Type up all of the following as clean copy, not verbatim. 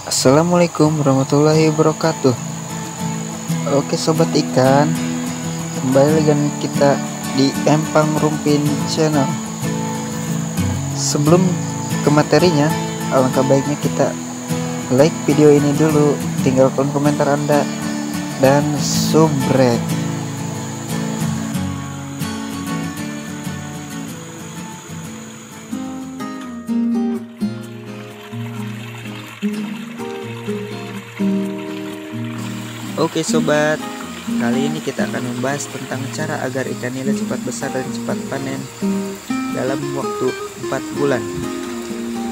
Assalamualaikum warahmatullahi wabarakatuh. Oke sobat ikan, kembali lagi dengan kita di Empang Rumpin Channel. Sebelum ke materinya, alangkah baiknya kita like video ini dulu, tinggalkan komentar Anda, dan subscribe. Oke sobat, kali ini kita akan membahas tentang cara agar ikan nila cepat besar dan cepat panen dalam waktu 4 bulan.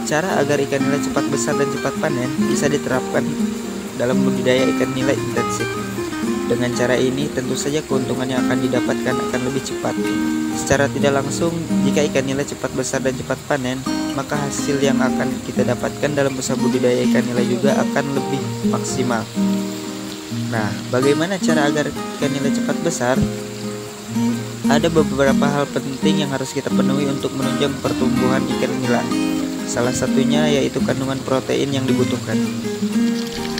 Cara agar ikan nila cepat besar dan cepat panen bisa diterapkan dalam budidaya ikan nila intensif. Dengan cara ini tentu saja keuntungan yang akan didapatkan akan lebih cepat. Secara tidak langsung, jika ikan nila cepat besar dan cepat panen, maka hasil yang akan kita dapatkan dalam usaha budidaya ikan nila juga akan lebih maksimal. Nah, bagaimana cara agar ikan nila cepat besar? Ada beberapa hal penting yang harus kita penuhi untuk menunjang pertumbuhan ikan nila. Salah satunya yaitu kandungan protein yang dibutuhkan.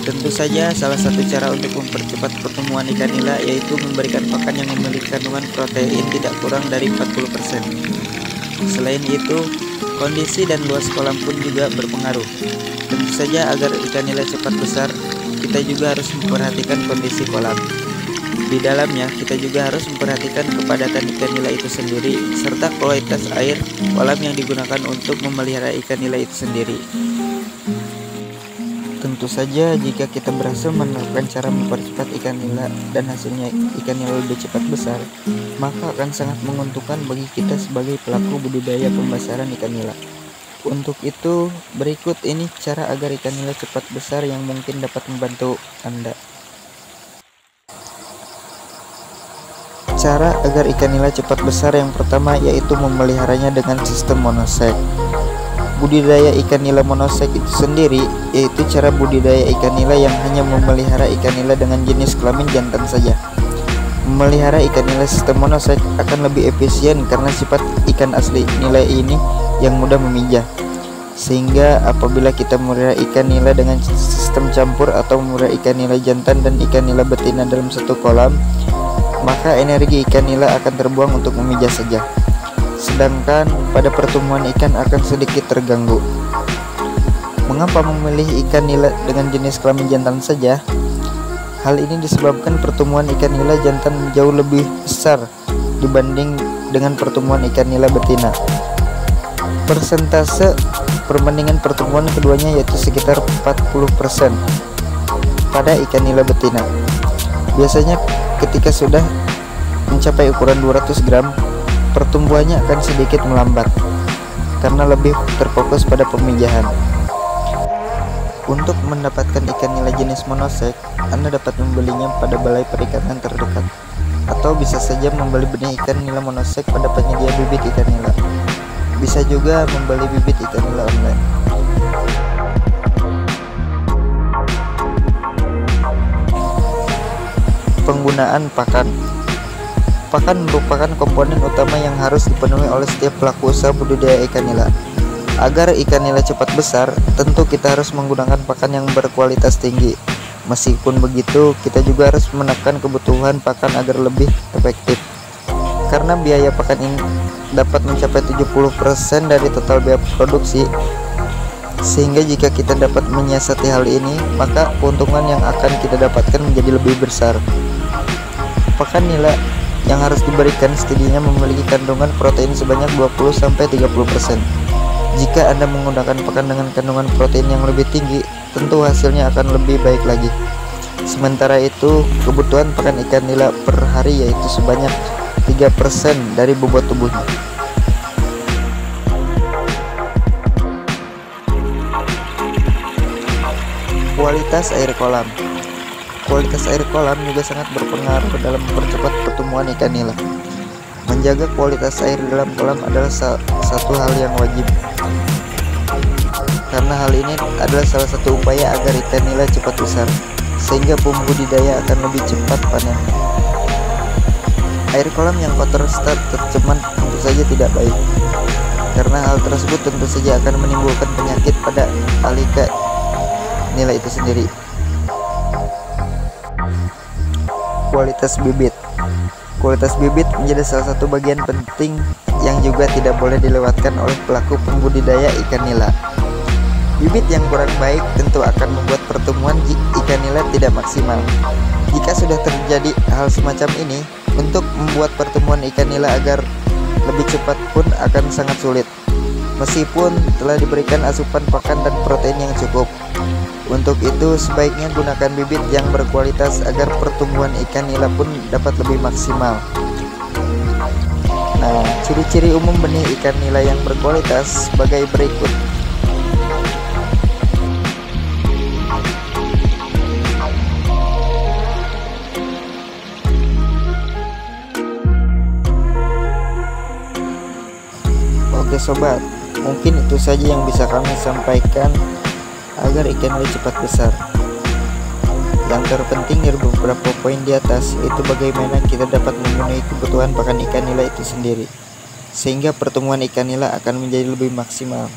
Tentu saja salah satu cara untuk mempercepat pertumbuhan ikan nila yaitu memberikan pakan yang memiliki kandungan protein tidak kurang dari 40%. Selain itu, kondisi dan luas kolam pun juga berpengaruh. Tentu saja agar ikan nila cepat besar, kita juga harus memperhatikan kondisi kolam. Di dalamnya kita juga harus memperhatikan kepadatan ikan nila itu sendiri serta kualitas air kolam yang digunakan untuk memelihara ikan nila itu sendiri. Tentu saja jika kita berhasil menerapkan cara mempercepat ikan nila dan hasilnya ikan nila lebih cepat besar, maka akan sangat menguntungkan bagi kita sebagai pelaku budidaya pembesaran ikan nila. Untuk itu, berikut ini cara agar ikan nila cepat besar yang mungkin dapat membantu Anda. Cara agar ikan nila cepat besar yang pertama yaitu memeliharanya dengan sistem monosek. Budidaya ikan nila monosek itu sendiri yaitu cara budidaya ikan nila yang hanya memelihara ikan nila dengan jenis kelamin jantan saja. Memelihara ikan nila sistem monosek akan lebih efisien karena sifat ikan asli nila ini yang mudah memijah. Sehingga apabila kita memelihara ikan nila dengan sistem campur atau memelihara ikan nila jantan dan ikan nila betina dalam satu kolam, maka energi ikan nila akan terbuang untuk memijah saja. Sedangkan pada pertumbuhan ikan akan sedikit terganggu. Mengapa memilih ikan nila dengan jenis kelamin jantan saja? Hal ini disebabkan pertumbuhan ikan nila jantan jauh lebih besar dibanding dengan pertumbuhan ikan nila betina. Persentase perbandingan pertumbuhan keduanya yaitu sekitar 40% pada ikan nila betina. Biasanya ketika sudah mencapai ukuran 200 gram, pertumbuhannya akan sedikit melambat karena lebih terfokus pada pemijahan. Untuk mendapatkan ikan nila jenis monosek, Anda dapat membelinya pada balai perikanan terdekat, atau bisa saja membeli benih ikan nila monosek pada penyedia bibit ikan nila. Bisa juga membeli bibit ikan nila online. Penggunaan pakan. Pakan merupakan komponen utama yang harus dipenuhi oleh setiap pelaku usaha budidaya ikan nila. Agar ikan nila cepat besar, tentu kita harus menggunakan pakan yang berkualitas tinggi. Meskipun begitu, kita juga harus menekan kebutuhan pakan agar lebih efektif. Karena biaya pakan ini dapat mencapai 70% dari total biaya produksi, sehingga jika kita dapat menyiasati hal ini, maka keuntungan yang akan kita dapatkan menjadi lebih besar. Pakan nila yang harus diberikan setidaknya memiliki kandungan protein sebanyak 20-30%. Jika Anda menggunakan pakan dengan kandungan protein yang lebih tinggi, tentu hasilnya akan lebih baik lagi. Sementara itu, kebutuhan pakan ikan nila per hari yaitu sebanyak 3% dari bobot tubuhnya. Kualitas air kolam. Kualitas air kolam juga sangat berpengaruh dalam mempercepat pertumbuhan ikan nila. Menjaga kualitas air dalam kolam adalah satu hal yang wajib, karena hal ini adalah salah satu upaya agar ikan nila cepat besar, sehingga pembudidaya akan lebih cepat panen. Air kolam yang kotor serta tercemar tentu saja tidak baik, karena hal tersebut tentu saja akan menimbulkan penyakit pada alga nila itu sendiri. Kualitas bibit. Kualitas bibit menjadi salah satu bagian penting yang juga tidak boleh dilewatkan oleh pelaku pembudidaya ikan nila. Bibit yang kurang baik tentu akan membuat pertumbuhan ikan nila tidak maksimal. Jika sudah terjadi hal semacam ini, untuk membuat pertumbuhan ikan nila agar lebih cepat pun akan sangat sulit, meskipun telah diberikan asupan pakan dan protein yang cukup. Untuk itu, sebaiknya gunakan bibit yang berkualitas agar pertumbuhan ikan nila pun dapat lebih maksimal. Nah, ciri-ciri umum benih ikan nila yang berkualitas sebagai berikut. Oke sobat, mungkin itu saja yang bisa kami sampaikan agar ikan nila cepat besar. Yang terpenting dari beberapa poin di atas itu bagaimana kita dapat memenuhi kebutuhan pakan ikan nila itu sendiri, sehingga pertumbuhan ikan nila akan menjadi lebih maksimal.